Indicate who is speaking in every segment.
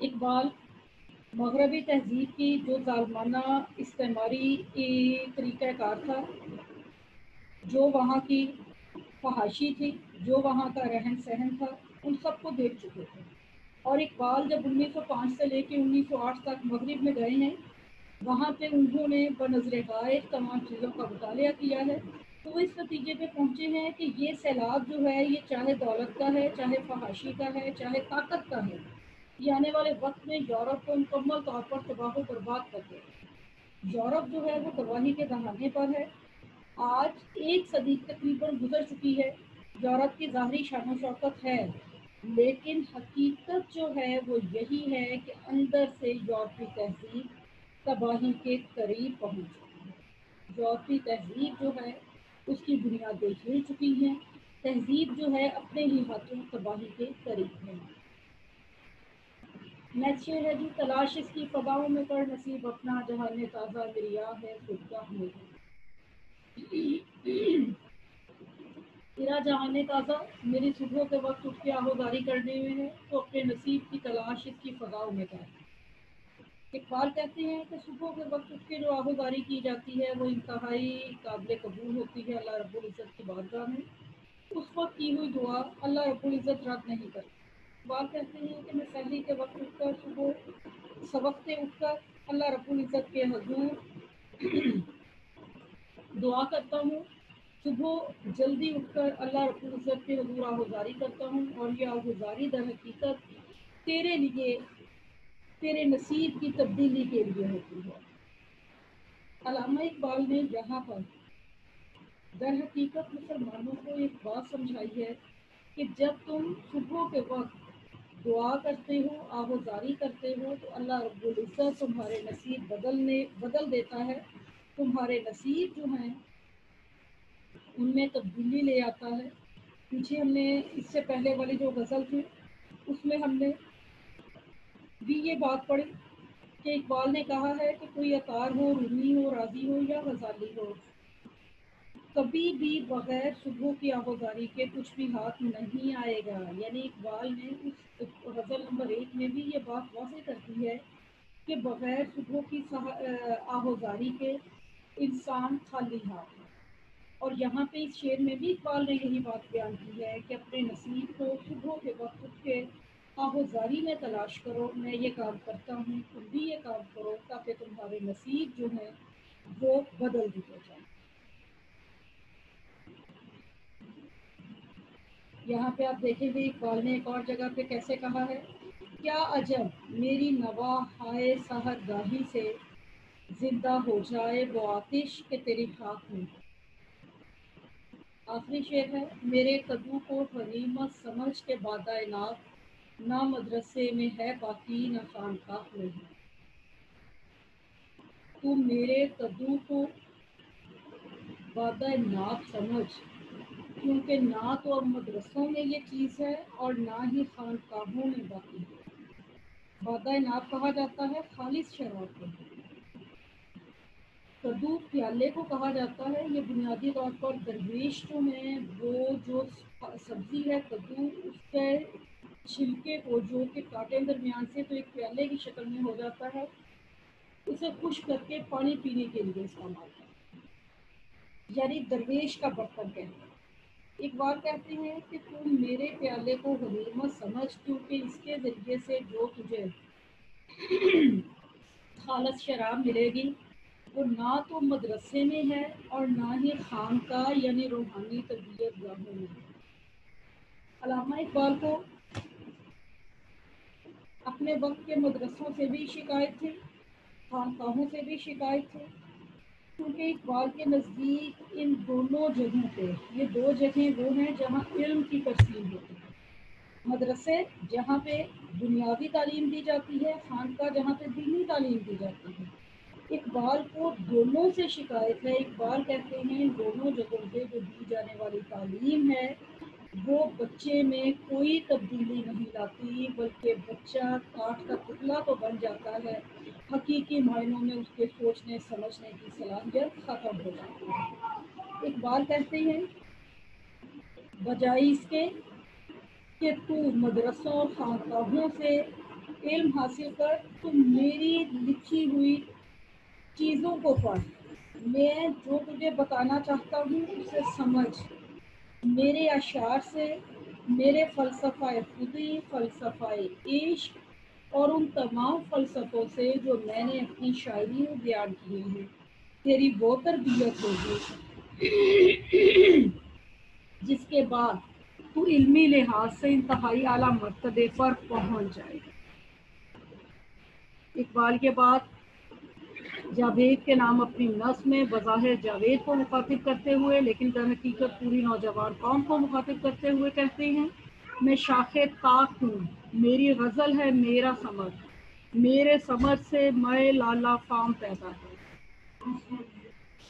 Speaker 1: اقبال مغربی تہذیب کی جو ظالمانہ استعماری طریقہ کار تھا، جو وہاں کی فحاشی تھی، جو وہاں کا رہن سہن تھا، ان سب کو دیکھ چکے تھے۔ اور اقبال جب 1905 سے لے کے 1908 تک مغرب میں گئے ہیں، وہاں پہ انہوں نے بنظر غائب تمام چیزوں کا مطالعہ کیا ہے، تو وہ اس نتیجے پہ پہنچے ہیں کہ یہ سیلاب جو ہے یہ چاہے دولت کا ہے، چاہے فحاشی کا ہے، چاہے طاقت کا ہے، یہ آنے والے وقت میں یورپ کو مکمل طور پر تباہ و برباد کر دے گا۔ یورپ جو ہے وہ تباہی کے دہانے پر ہے۔ آج ایک صدی تقریباً گزر چکی ہے، یورپ کی ظاہری شان و شوکت ہے، لیکن حقیقت جو ہے وہ یہی ہے کہ اندر سے یورپی تہذیب تباہی کے قریب پہنچ چکی ہے۔ یورپی تہذیب جو ہے اس کی بنیادیں ہل چکی ہیں، تہذیب جو ہے اپنے ہی ہاتھوں تباہی کے قریب ہے۔ نیچے ہے جی، تلاش اس کی فضاؤں میں کر نصیب اپنا، جہان تازہ دریا ہے خودگاہ میں ہے۔ تیرا جہان تازہ میری صبح کے وقت اٹھ کے آہوگاری کرنے میں ہے، تو اپنے نصیب کی تلاش اس کی فضاؤں میں کر۔ اقبال کہتے ہیں کہ صبح کے وقت اٹھ کے جو آہوگاری کی جاتی ہے وہ انتہائی قابل قبول ہوتی ہے اللہ رب العزت کی بارگاہ میں۔ اس وقت کی ہوئی دعا اللہ رب العزت رد نہیں کرتا۔ اقبال کہتے ہیں کہ میں سحری کے وقت اٹھ کر صبح سوقتے اٹھ کر اللہ رب العزت کے حضور دعا کرتا ہوں، صبح جلدی اٹھ کر اللہ رب العزت کے حضور آہوزاری کرتا ہوں، اور یہ آہوزاری در حقیقت تیرے لیے، تیرے نصیب کی تبدیلی کے لیے ہوتی ہے۔ علامہ اقبال نے یہاں پر در حقیقت مسلمانوں کو ایک بات سمجھائی ہے کہ جب تم صبح کے وقت دعا کرتے ہو، آہوزاری کرتے ہو، تو اللہ رب العزت تمہارے نصیب بدل دیتا ہے، تمہارے نصیب جو ہیں ان میں تبدیلی لے آتا ہے۔ پیچھے ہم نے اس سے پہلے والی جو غزل تھی اس میں ہم نے بھی یہ بات پڑھی کہ اقبال نے کہا ہے کہ کوئی عطار ہو، رومی ہو، راضی ہو یا غزالی ہو، کبھی بھی بغیر صبح کی آہوزاری کے کچھ بھی ہاتھ نہیں آئے گا۔ یعنی اقبال نے اس غزل نمبر 1 میں بھی یہ بات واضح کر دی ہے کہ بغیر صبح کی آہوزاری کے انسان خالی ہاتھ ہے۔ اور یہاں پہ اس شعر میں بھی اقبال نے یہی بات بیان کی ہے کہ اپنے نصیب کو صبح کے وقت اٹھ کے آہوزاری میں تلاش کرو، میں یہ کام کرتا ہوں، تم بھی یہ کام کرو، تاکہ تمہارے نصیب جو ہیں وہ بدل دیے جائیں۔ یہاں پہ آپ دیکھیں گے اقبال نے ایک اور جگہ پہ کیسے کہا ہے، کیا عجب میری نوا ہائے سحر گاہی سے، زندہ ہو جائے وہ آتش کہ تیری خاک میں۔ آخری شعر ہے، میرے قدو کو غنیمت سمجھ کے بادۂ ناب، نہ مدرسے میں ہے باقی نہ خانقاہ میں ہے۔ تو میرے قدو کو بادۂ ناب سمجھ، کیونکہ نہ تو اب مدرسوں میں یہ چیز ہے اور نہ ہی خانقاہوں میں باقی ہے۔ بادۂ ناب کہا جاتا ہے خالص شراب کو، کدو پیالے کو کہا جاتا ہے۔ یہ بنیادی طور پر درویش جو ہیں وہ جو سبزی ہے کدو، اس کے چھلکے کو جو کہ کانٹے درمیان سے تو ایک پیالے کی شکل میں ہو جاتا ہے، اسے خشک کر کے پانی پینے کے لیے استعمال کرتے ہیں، یعنی درویش کا برتن کہتے ہیں۔ اقبال کہتے ہیں کہ تم میرے پیالے کو غنیمت سمجھ، کیونکہ اس کے ذریعے سے جو تجھے خالص شراب ملے گی وہ نہ تو مدرسے میں ہے اور نہ ہی خانقاہ یعنی روحانی تربیت گاہوں میں ہے۔ علامہ اقبال کو اپنے وقت کے مدرسوں سے بھی شکایت تھی، خانقاہوں سے بھی شکایت تھی، کیونکہ اقبال کے نزدیک ان دونوں جگہوں پہ، یہ دو جگہیں وہ ہیں جہاں علم کی ترسیم ہوتی ہے، مدرسے جہاں پہ دنیاوی تعلیم دی جاتی ہے، خانقاہ جہاں پہ دینی تعلیم دی جاتی ہے۔ اقبال کو دونوں سے شکایت ہے۔ اقبال کہتے ہیں دونوں جگہوں پہ جو دی جانے والی تعلیم ہے وہ بچے میں کوئی تبدیلی نہیں لاتی، بلکہ بچہ کاٹ کا پتلا تو بن جاتا ہے، حقیقی معنوں میں اس کے سوچنے سمجھنے کی صلاحیت ختم ہو جاتی ہے۔ اقبال کہتے ہیں بجائے اس کے کہ تو مدرسوں اور خانقاہوں سے علم حاصل کر، تم میری لکھی ہوئی چیزوں کو پڑھ، میں جو تجھے بتانا چاہتا ہوں اسے سمجھ، میرے اشعار سے، میرے فلسفہ خودی، فلسفہ عشق اور ان تمام فلسفوں سے جو میں نے اپنی شاعری میں بیان کیے ہیں تیری وہ تربیت ہوگی جس کے بعد تو علمی لحاظ سے انتہائی اعلیٰ مرتبے پر پہنچ جائے گا۔ اقبال کے بعد جاوید کے نام اپنی نظم میں بظاہر جاوید کو مخاطب کرتے ہوئے لیکن در حقیقت پوری نوجوان قوم کو مخاطب کرتے ہوئے کہتے ہیں، میں شاخ طاق ہوں، میری غزل ہے میرا سمر، میرے سمر سے میں لالا فام پیدا ہے۔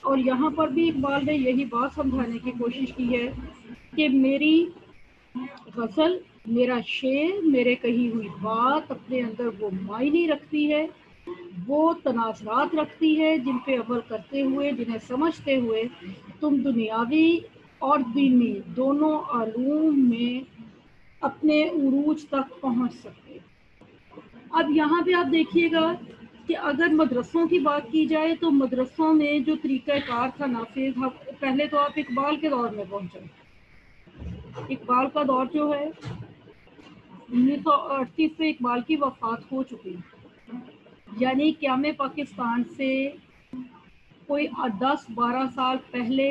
Speaker 1: اور یہاں پر بھی اقبال نے یہی بات سمجھانے کی کوشش کی ہے کہ میری غزل، میرا شعر، میرے کہی ہوئی بات اپنے اندر وہ معنی رکھتی ہے، وہ تناظرات رکھتی ہے جن پہ عمل کرتے ہوئے، جنہیں سمجھتے ہوئے تم دنیاوی اور دینی دونوں علوم میں اپنے عروج تک پہنچ سکتے۔ اب یہاں پہ آپ دیکھیے گا کہ اگر مدرسوں کی بات کی جائے تو مدرسوں میں جو طریقہ کار تھا نافذ، پہلے تو آپ اقبال کے دور میں پہنچے۔ اقبال کا دور جو ہے 1938 سے اقبال کی وفات ہو چکی، یعنی قیام پاکستان سے کوئی 10-12 سال پہلے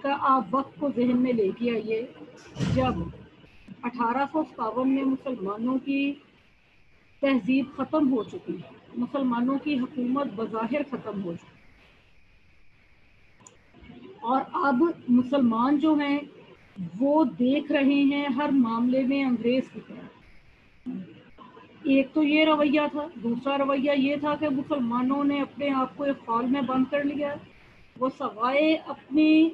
Speaker 1: کا آپ وقت کو ذہن میں لے کے آئیے، جب 1857 میں مسلمانوں کی تہذیب ختم ہو چکی، مسلمانوں کی حکومت بظاہر ختم ہو چکی، اور اب مسلمان جو ہیں وہ دیکھ رہے ہیں ہر معاملے میں انگریز کی طرح۔ ایک تو یہ رویہ تھا، دوسرا رویہ یہ تھا کہ مسلمانوں نے اپنے آپ کو ایک خال میں بند کر لیا، وہ سوائے اپنی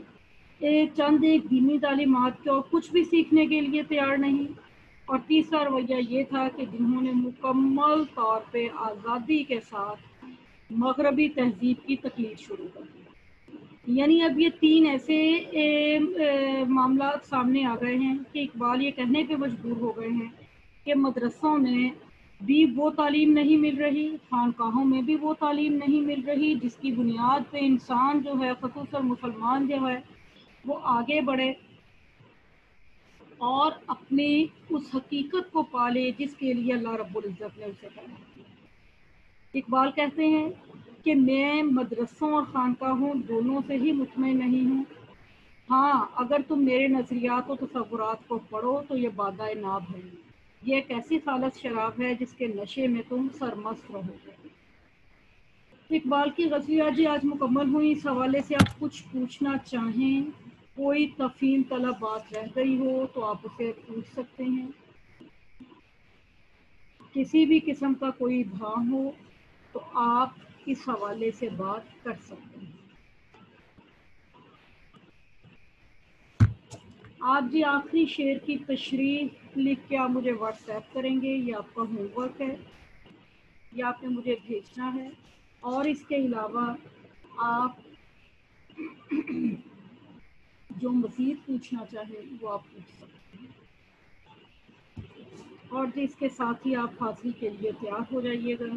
Speaker 1: چند ایک دینی تعلیمات کے اور کچھ بھی سیکھنے کے لیے تیار نہیں۔ اور تیسرا رویہ یہ تھا کہ جنہوں نے مکمل طور پہ آزادی کے ساتھ مغربی تہذیب کی تقلید شروع کر دی۔ یعنی اب یہ تین ایسے معاملات سامنے آ گئے ہیں کہ اقبال یہ کہنے پہ مجبور ہو گئے ہیں کہ مدرسوں میں بھی وہ تعلیم نہیں مل رہی، خانقاہوں میں بھی وہ تعلیم نہیں مل رہی جس کی بنیاد پہ انسان جو ہے، خصوصاً مسلمان جو ہے، وہ آگے بڑھے اور اپنی اس حقیقت کو پالے جس کے لیے اللہ رب العزت نے اسے پیدا کیا۔ اقبال کہتے ہیں کہ میں مدرسوں اور خانقاہوں دونوں سے ہی مطمئن نہیں ہوں، ہاں اگر تم میرے نظریات و تصورات کو پڑھو تو یہ بادۂ ناب ہے، یہ ایک ایسی خالص شراب ہے جس کے نشے میں تم سرمست رہو گے۔ اقبال کی غزلیات جی آج مکمل ہوئی، اس حوالے سے آپ کچھ پوچھنا چاہیں، کوئی تفہیم طلب بات رہ گئی ہو تو آپ اسے پوچھ سکتے ہیں، کسی بھی قسم کا کوئی ابہام ہو تو آپ اس حوالے سے بات کر سکتے ہیں۔ آپ جی آخری شعر کی تشریح لکھ کے آپ مجھے واٹس ایپ کریں گے، یہ آپ کا ہوم ورک ہے، یہ آپ نے مجھے بھیجنا ہے، اور اس کے علاوہ آپ جو مزید پوچھنا چاہیں وہ آپ پوچھ سکتے ہیں، اور جس کے ساتھ ہی آپ حاضری کے لیے تیار ہو جائیے گا۔